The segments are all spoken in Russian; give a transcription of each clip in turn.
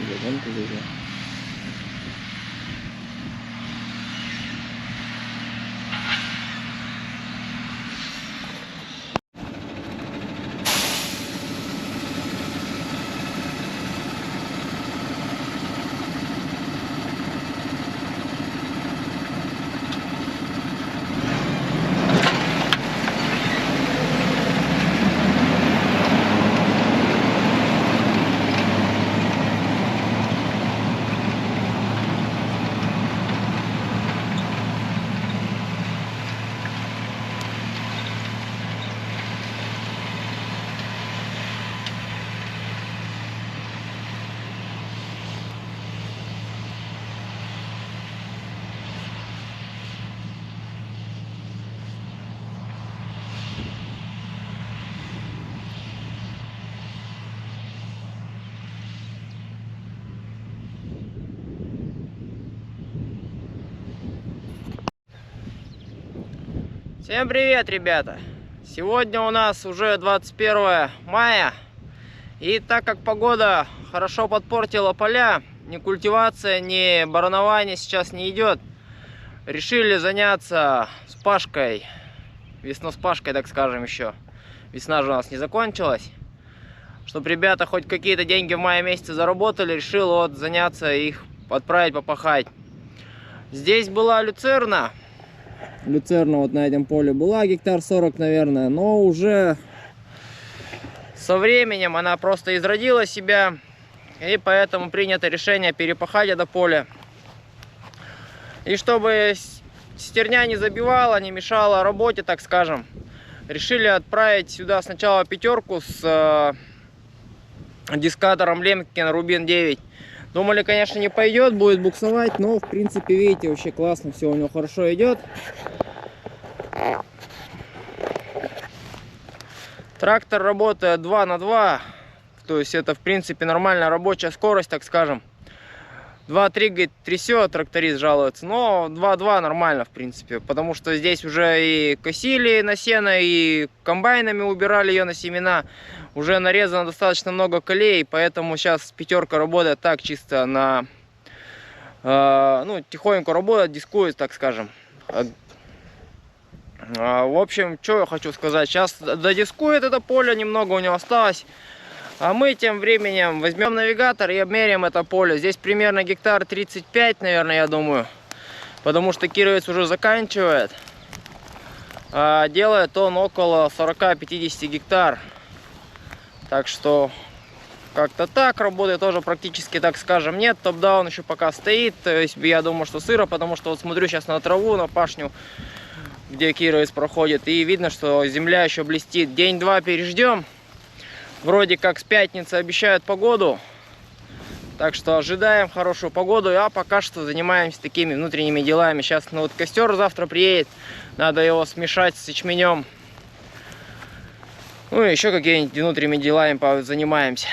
загонку зайдем. Всем привет, ребята! Сегодня у нас уже 21 мая. И так как погода хорошо подпортила поля, ни культивация, ни баранование сейчас не идет, решили заняться спашкой, весноспашкой, так скажем, еще. Весна же у нас не закончилась. Чтобы ребята хоть какие-то деньги в мае месяце заработали, решил вот заняться их, отправить попахать. Здесь была люцерна. Люцерна вот на этом поле была гектар 40, наверное, но уже со временем она просто изродила себя, и поэтому принято решение перепахать это поле. И чтобы стерня не забивала, не мешала работе, так скажем, решили отправить сюда сначала пятерку с дискатором Lemken Rubin 9. Думали, конечно, не пойдет, будет буксовать, но в принципе, видите, вообще классно, все у него хорошо идет. Трактор работает 2 на 2, то есть это в принципе нормальная рабочая скорость, так скажем. 2-3, говорит, трясет, тракторист жалуется, но 2-2 нормально в принципе, потому что здесь уже и косили на сено, и комбайнами убирали ее на семена. Уже нарезано достаточно много колей, поэтому сейчас пятерка работает так чисто на, ну, тихонько работает, дискует, так скажем. В общем, что я хочу сказать, сейчас додискует это поле, немного у него осталось. А мы тем временем возьмем навигатор и обмерим это поле. Здесь примерно гектар 35, наверное, я думаю. Потому что кировец уже заканчивает. А делает он около 40-50 гектар. Так что как-то так. Работает тоже практически, так скажем, нет. Топ-даун еще пока стоит. То есть я думаю, что сыро, потому что вот смотрю сейчас на траву, на пашню, где кировец проходит. И видно, что земля еще блестит. День-два переждем. Вроде как с пятницы обещают погоду. Так что ожидаем хорошую погоду. А пока что занимаемся такими внутренними делами. Сейчас вот костер завтра приедет. Надо его смешать с ячменем. Ну и еще какими-нибудь внутренними делами занимаемся.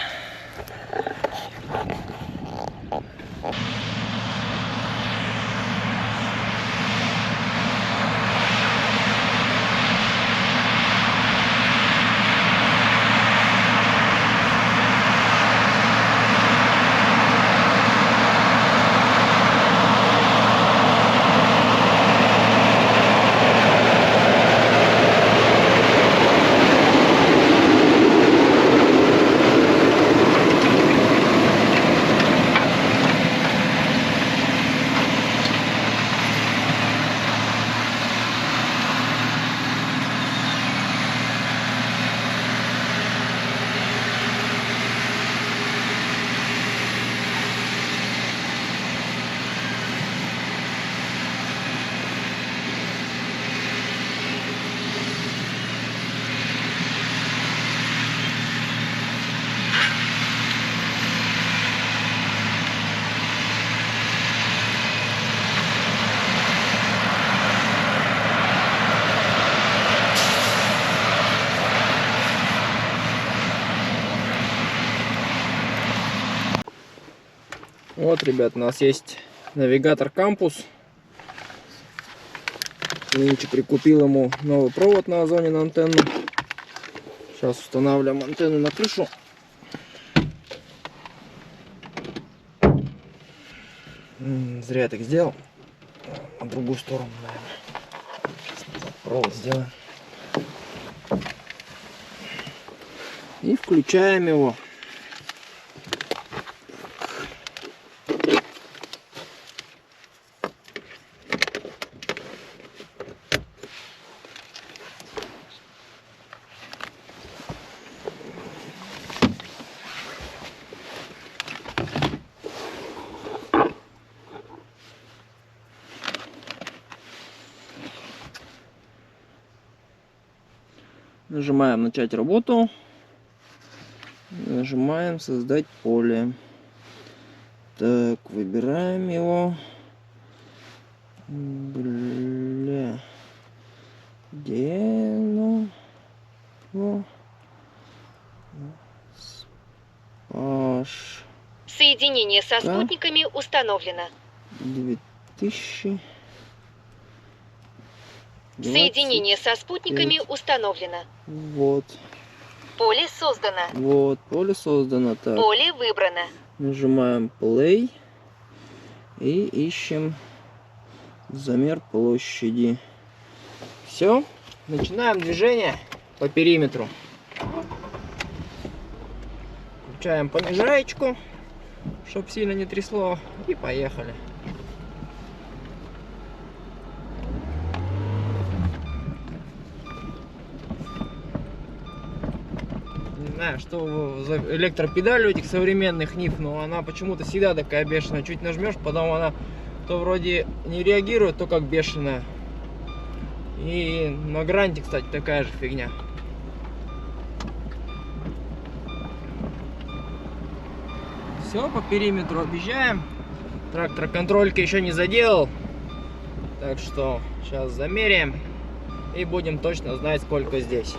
Вот, ребят, у нас есть навигатор Кампус. Нынче прикупил ему новый провод на озоне, на антенну. Сейчас устанавливаем антенну на крышу. Зря я так сделал. На другую сторону, наверное. Сейчас провод сделаем. И включаем его. Нажимаем начать работу. Нажимаем создать поле. Так, выбираем его. Бля. Где оно? Паш. Соединение со спутниками установлено. 2000. Соединение со спутниками установлено. Вот. Поле создано. Вот, поле создано. Так. Поле выбрано. Нажимаем play и ищем замер площади. Все, начинаем движение по периметру. Включаем понижаечку, чтобы сильно не трясло, и поехали. Не знаю, что за электропедаль у этих современных НИФ, но она почему-то всегда такая бешеная. Чуть нажмешь, потом она то вроде не реагирует, то как бешеная. И на гранте, кстати, такая же фигня. Все, по периметру объезжаем. Трактор контролька еще не заделал. Так что сейчас замеряем и будем точно знать, сколько здесь.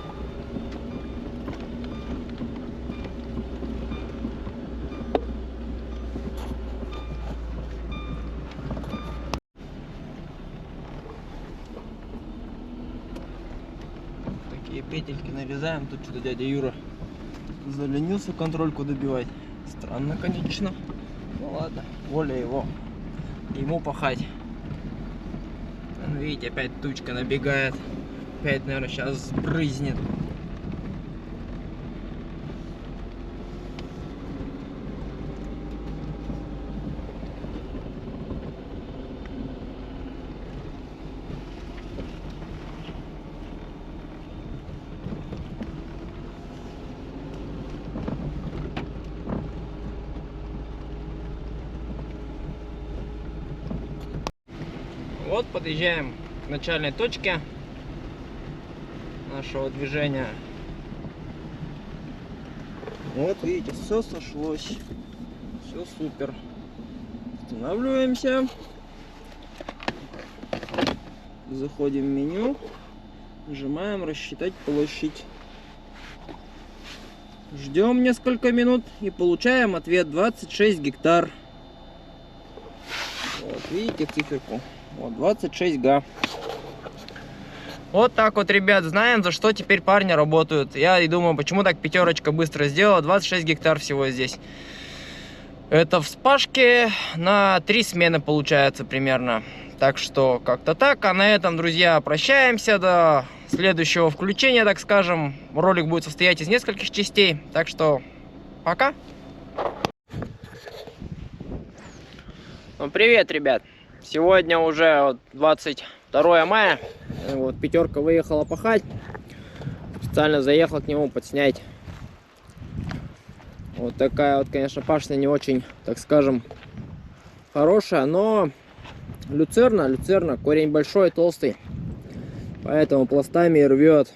Такие петельки нарезаем. Тут что-то дядя Юра заленился контрольку добивать. Странно, конечно. Ну ладно, воля его. Ему пахать. Видите, опять тучка набегает. Опять, наверное, сейчас брызнет. Вот подъезжаем к начальной точке нашего движения. Вот видите, все сошлось. Все супер. Останавливаемся. Заходим в меню. Нажимаем рассчитать площадь. Ждем несколько минут и получаем ответ 26 гектар. Вот видите циферку. Вот 26 га. Вот так вот, ребят, знаем, за что теперь парни работают. Я и думаю, почему так пятерочка быстро сделала. 26 гектар всего здесь. Это в вспашке на 3 смены получается примерно. Так что как-то так. А на этом, друзья, прощаемся до следующего включения, так скажем. Ролик будет состоять из нескольких частей. Так что пока. Ну, привет, ребят. Сегодня уже вот 22 мая. Вот пятерка выехала пахать. Специально заехал к нему подснять. Вот такая вот, конечно, пашня не очень, так скажем, хорошая, но люцерна, корень большой, толстый. Поэтому пластами рвет.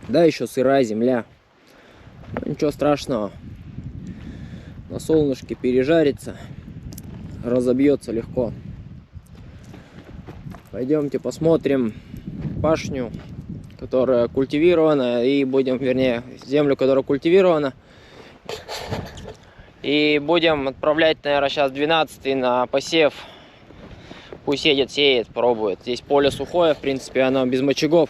Да, еще сырая земля. Но ничего страшного. На солнышке пережарится. Разобьется легко. Пойдемте посмотрим пашню, которая культивирована, и будем, вернее, землю, которая культивирована. И будем отправлять, наверное, сейчас 12-й на посев. Пусть едет, сеет, пробует. Здесь поле сухое, в принципе, оно без мочегов.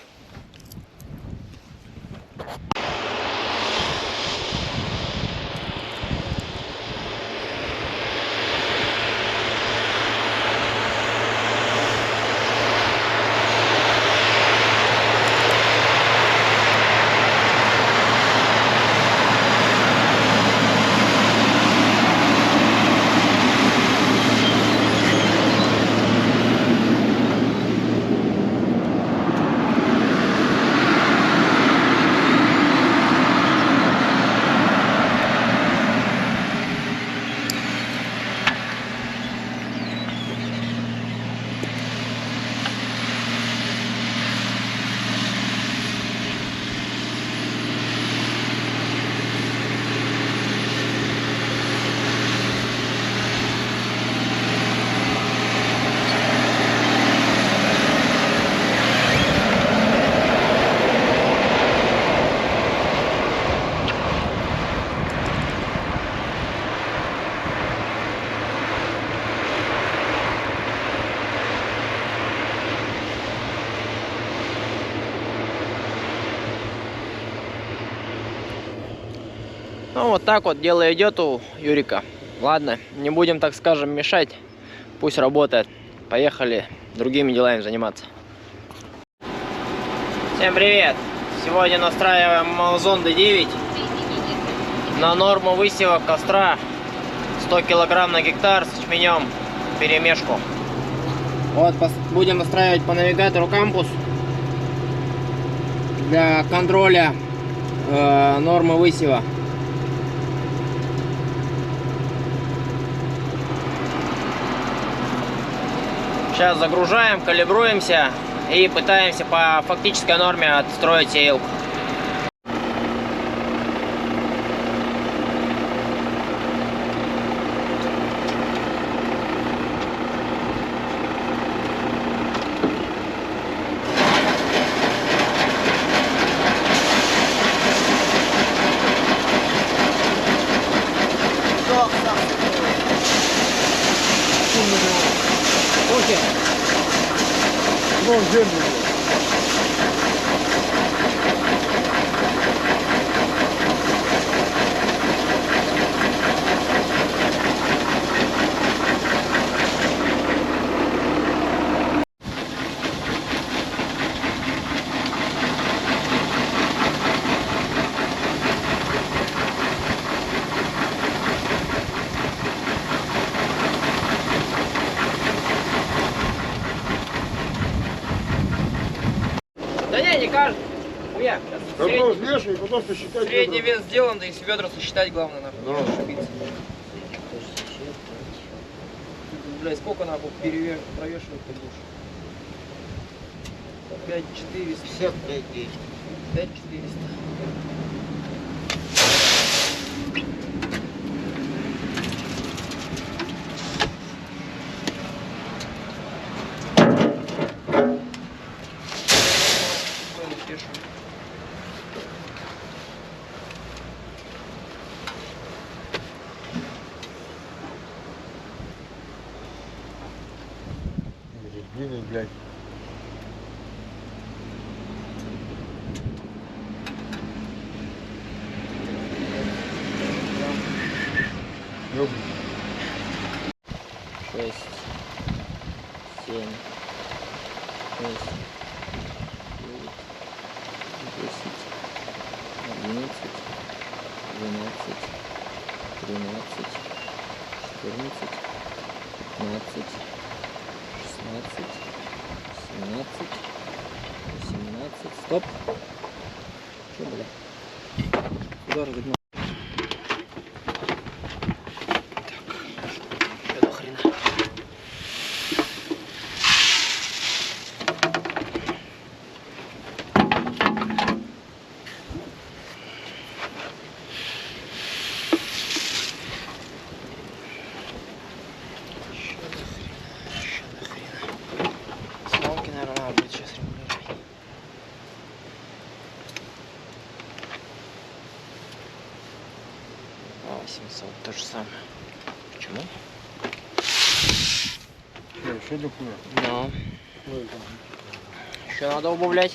Ну, вот так вот дело идет у Юрика. Ладно, не будем, так скажем, мешать. Пусть работает. Поехали другими делами заниматься. Всем привет! Сегодня настраиваем зонды 9 на норму высева костра 100 килограмм на гектар с ячменем перемешку. Вот будем настраивать по навигатору кампус для контроля нормы высева. Сейчас загружаем, калибруемся и пытаемся по фактической норме отстроить сеялку. Да не каждый. Хуя. Одно взвешивай, потом посчитай. Средний вес сделан, да и с ведра сосчитать главное, нахуй. Да. Не ошибиться. Блядь, сколько надо провешивать ты будешь? 5400. 55 10. 5400. Длинный, блядь. Ёбаный. 6, 7, 8, 9, 10, 11, 12, 13, 14, 15, 16, 17, 18. Стоп. Что, бля? Куда разогнал? Так, что до хрена? Наверное, надо будет сейчас регулировать. А 800 то же самое. Почему? Что такое? Да. Еще надо убавлять.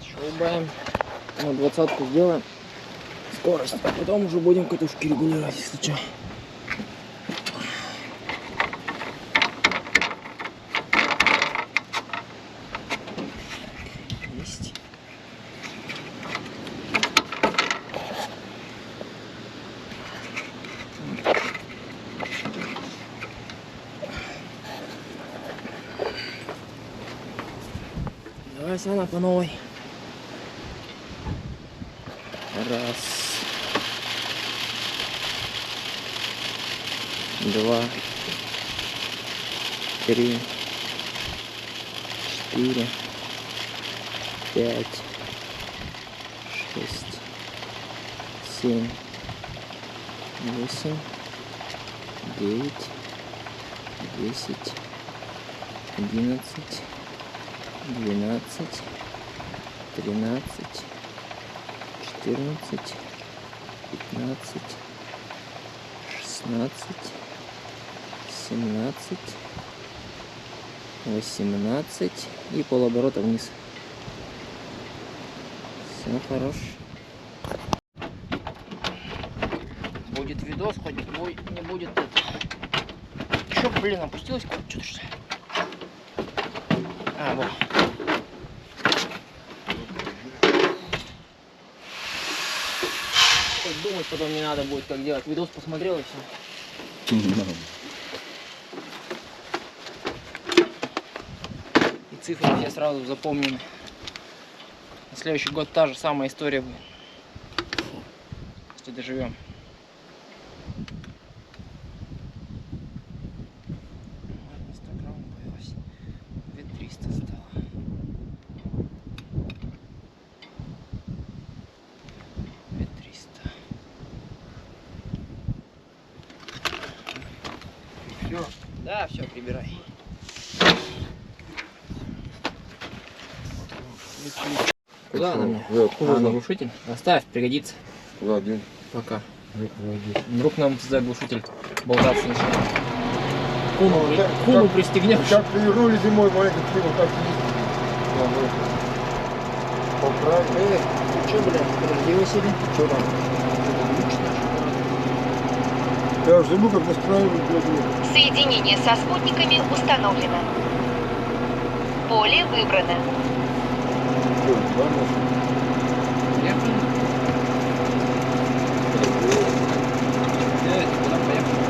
Еще убавим. На 20-ку сделаем скорость. А потом уже будем катушки регулировать, если что. Есть. Давай, Сана, по новой. Раз. 2. 3. 4. 5. 6. 7. 8. 9. 10. 11. 12, 13, 14, 15, 16, 17, 18 и полоборота вниз. Все хорош. будет видос, хоть не будет это. Чё, блин, опустилась что-то что ли? А, вот. Хоть думать потом не надо будет, как делать. Видос посмотрел и все. И цифры все сразу запомнены. На следующий год та же самая история будет. Если доживем. Вот, 100 грамм убавилось. 2300 стало. 2300. Все. Да, все, прибирай. Куда она мне? А, на глушитель? Оставь, пригодится. Куда один? Пока. Вдруг нам заглушитель болтаться начнет. Куну пристегнем. Как привернули зимой, маленький вот так есть. Поправили. Ты что, блядь, подожди, Василий. Что там? Я уже забыл, как настраивать, блядь. Соединение со спутниками установлено. Поле выбрано. Что, да, может? Куда поехали?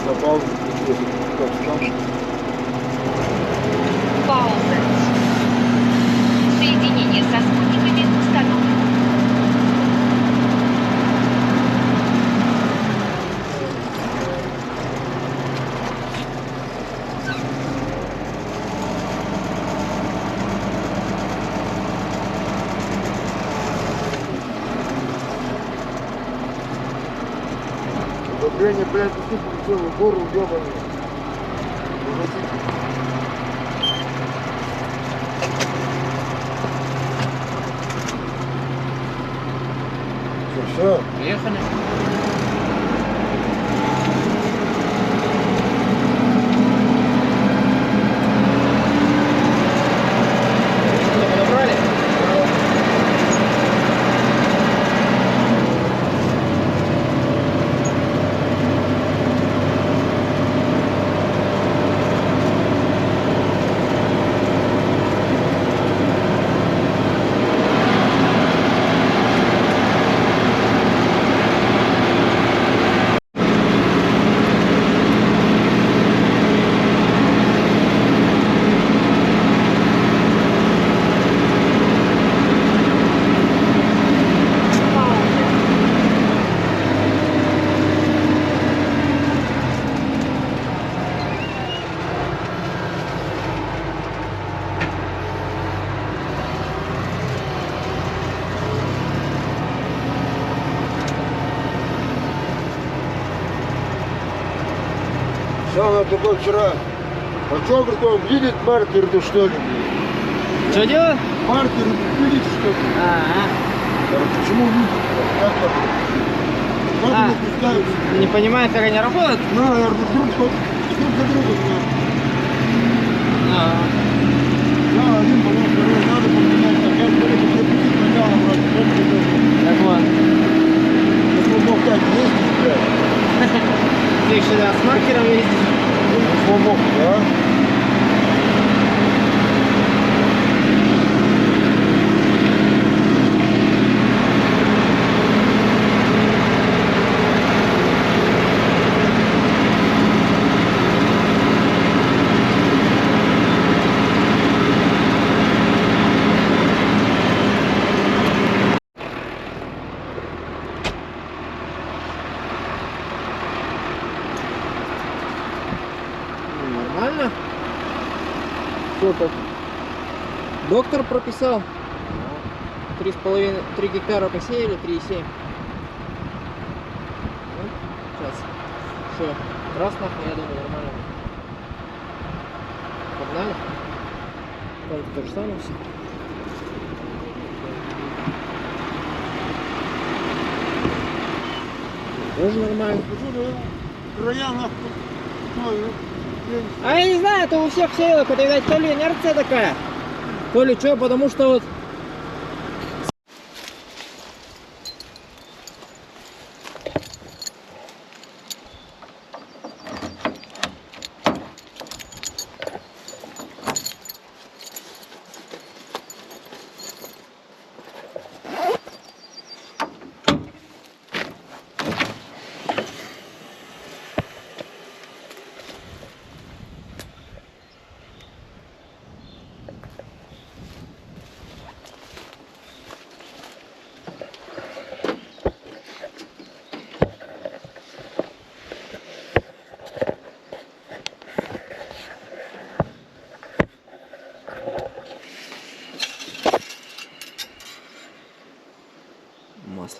Попал, как там. Пауза. Соединение со спутниками установлено. Удобрение, блядь, усыпали целую гору, ебаный. Все. Приехали. Подобрали? Самое такое вчера. А что, говорит, он видит маркер-то, что ли? Что делать? Маркер видит, что ли? Почему видит? Как так? Как А. ему представиться? Не понимаю, как они работают? На, я говорю, друг за другом. Да, один баллон, второй надо поменять, опять будет запустить начало вроде. Так вот. Если мог так ездить, блядь. Ты еще да, с маркером ездишь? Ну, мог, да? Нормально? Что так? Доктор прописал. 3 гектара посеяли, 3,7. Ну, сейчас. Что, красно, я думаю, нормально. Погнали. Там то же самое все. Тоже нормально. Края нахуй. А я не знаю, это у всех сеялок, это, видать, то ли инерция такая, то ли что, потому что вот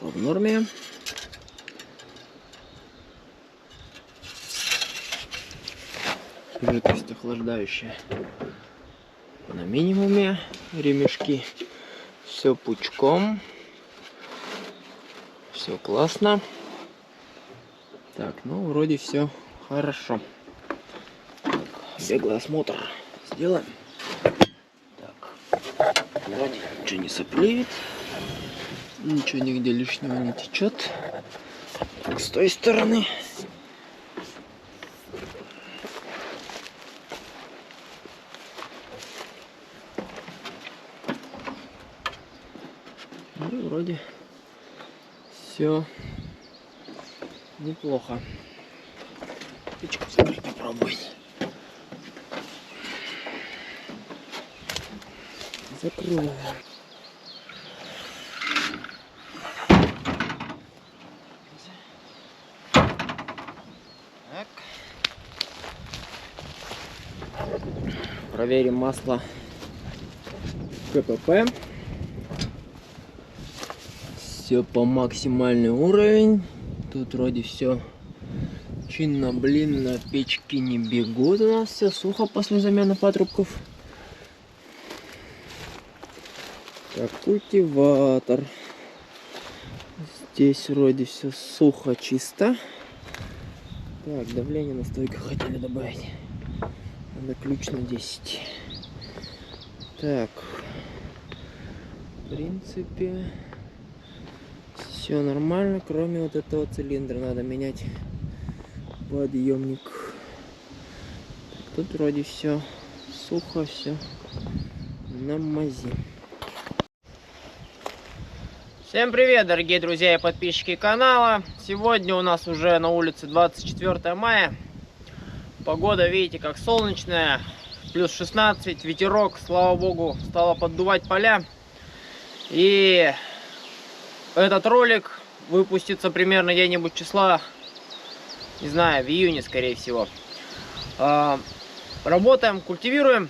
масло в норме. Жидкость охлаждающая на минимуме. Ремешки все пучком. Все классно. Так, ну вроде все хорошо. Так, беглый осмотр сделаем. Так, вроде ничего не сопливит. Ничего нигде лишнего не течет. Так, с той стороны. Ну, вроде все неплохо. Печку закрыть попробовать. Закрою. Так. Проверим масло КПП. Все по максимальный уровень. Тут вроде все чинно, блин, на печке не бегут. У нас все сухо после замены патрубков. Так, культиватор. Здесь вроде все сухо, чисто. Так, давление на стойках хотели добавить. Надо ключ на 10. Так, в принципе, все нормально, кроме вот этого цилиндра. Надо менять подъемник. Так, тут вроде все сухо, все на мази. Всем привет, дорогие друзья и подписчики канала. Сегодня у нас уже на улице 24 мая. Погода, видите, как солнечная. Плюс 16, ветерок, слава богу, стало поддувать поля. И этот ролик выпустится примерно где-нибудь числа, не знаю, в июне, скорее всего. Работаем, культивируем.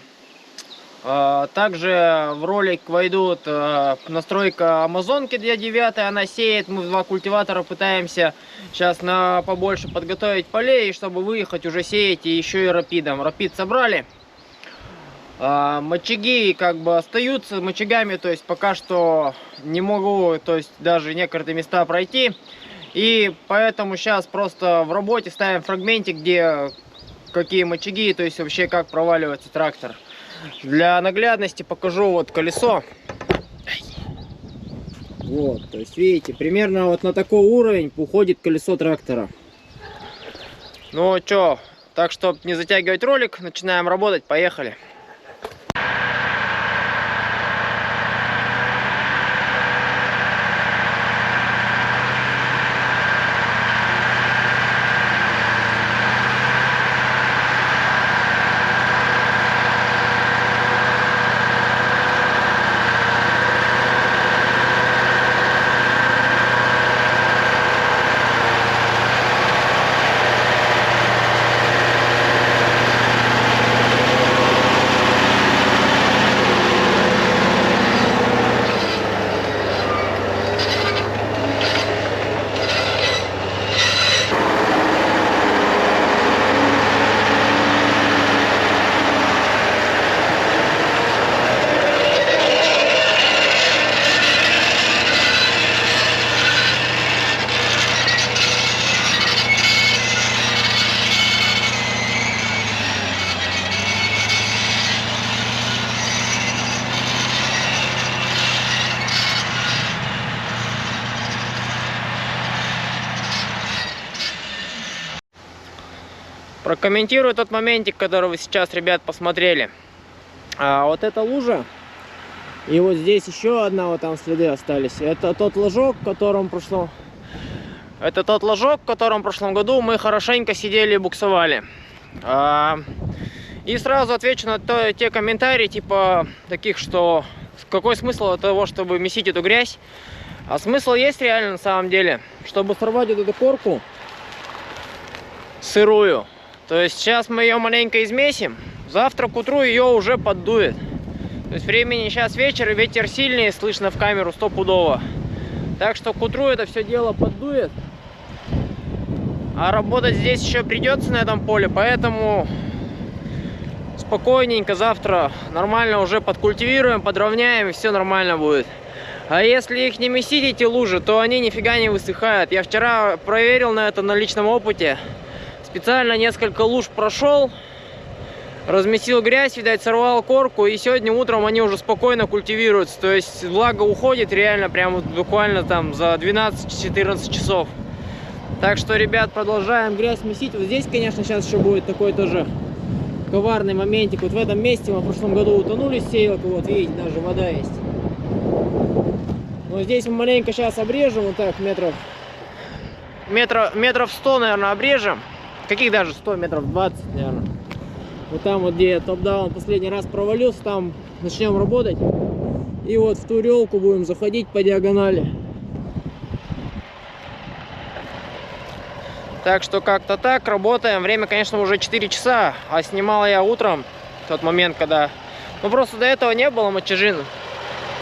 Также в ролик войдут настройка амазонки для 9, она сеет. Мы в 2 культиватора пытаемся сейчас на побольше подготовить полей, чтобы выехать уже сеять и еще и рапидом. Рапид собрали. Мочаги как бы остаются мочагами, то есть пока что не могу, то есть даже некоторые места пройти. И поэтому сейчас просто в работе ставим фрагментик, где какие мочаги, то есть вообще как проваливается трактор. Для наглядности покажу вот колесо. Вот, то есть видите, примерно вот на такой уровень уходит колесо трактора. Ну чё, так что не затягивать ролик, начинаем работать, поехали. Прокомментирую тот моментик, который вы сейчас, ребят, посмотрели. Вот эта лужа, и вот здесь еще одна, вот там следы остались. Это тот ложок, в котором в прошлом году мы хорошенько сидели и буксовали. И сразу отвечу на те комментарии, типа таких, что какой смысл от того, чтобы месить эту грязь. А смысл есть реально на самом деле, чтобы сорвать вот эту корку сырую. То есть сейчас мы ее маленько измесим, завтра к утру ее уже поддует. То есть времени сейчас вечер, ветер сильный, слышно в камеру стопудово. Так что к утру это все дело поддует. А работать здесь еще придется на этом поле, поэтому спокойненько завтра нормально уже подкультивируем, подровняем, и все нормально будет. А если их не месить, эти лужи, то они нифига не высыхают. Я вчера проверил на это на личном опыте. Специально несколько луж прошел, размесил грязь, видать, сорвал корку, и сегодня утром они уже спокойно культивируются. То есть влага уходит реально прям буквально там за 12-14 часов. Так что, ребят, продолжаем грязь месить. Вот здесь, конечно, сейчас еще будет такой тоже коварный моментик. Вот в этом месте мы в прошлом году утонули с сеялкой. Вот видите, даже вода есть. Но здесь мы маленько сейчас обрежем, вот так метров 100, наверное, обрежем. Каких даже 100, метров 20, наверное. Вот там вот, где топ-даун последний раз провалился, там начнем работать. И вот в ту релку будем заходить по диагонали. Так что как-то так работаем. Время, конечно, уже 4 часа, а снимал я утром, в тот момент, когда... Ну, просто до этого не было мочежин.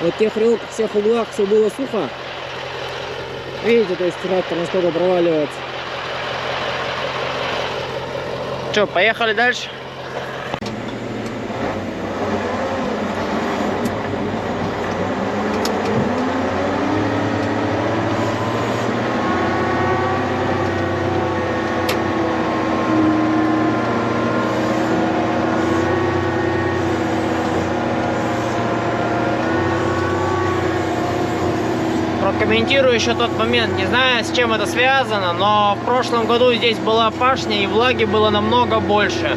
Вот в тех релках, всех углах все было сухо. Видите, то есть трактор насколько проваливается. Что, поехали дальше? Комментирую еще тот момент, не знаю, с чем это связано, но в прошлом году здесь была пашня и влаги было намного больше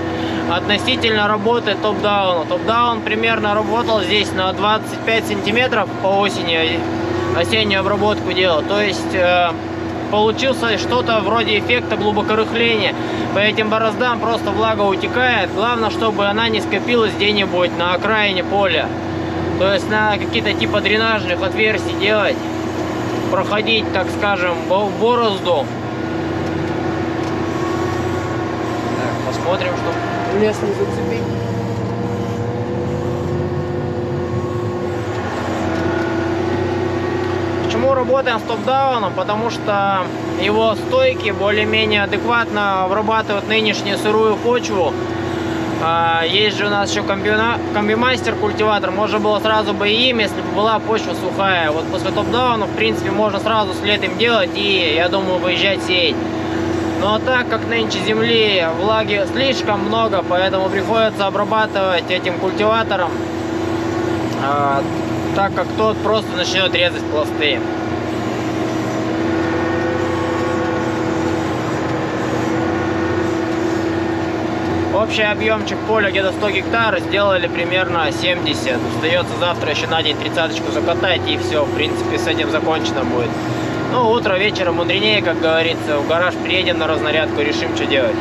относительно работы топ-дауна. Топ-даун примерно работал здесь на 25 сантиметров по осени, осеннюю обработку делал. То есть получился что-то вроде эффекта глубокорыхления. По этим бороздам просто влага утекает. Главное, чтобы она не скопилась где-нибудь на окраине поля. То есть на какие-то типа дренажных отверстий делать. Проходить, так скажем, борозду. Так, посмотрим, что лес не зацепить. Почему работаем с топ-дауном? Потому что его стойки более-менее адекватно обрабатывают нынешнюю сырую почву. Есть же у нас еще комбимастер культиватор, можно было сразу бы и им, если бы была почва сухая. Вот после топ-дауна, в принципе, можно сразу след им делать и, я думаю, выезжать сеять. Но так как нынче земли влаги слишком много, поэтому приходится обрабатывать этим культиватором, так как тот просто начнет резать пласты. Общий объемчик поля где-то 100 гектар, сделали примерно 70. Остается завтра еще на день 30-очку закатать, и все, в принципе, с этим закончено будет. Ну, утро вечером мудренее, как говорится. В гараж приедем на разнарядку, решим, что делать.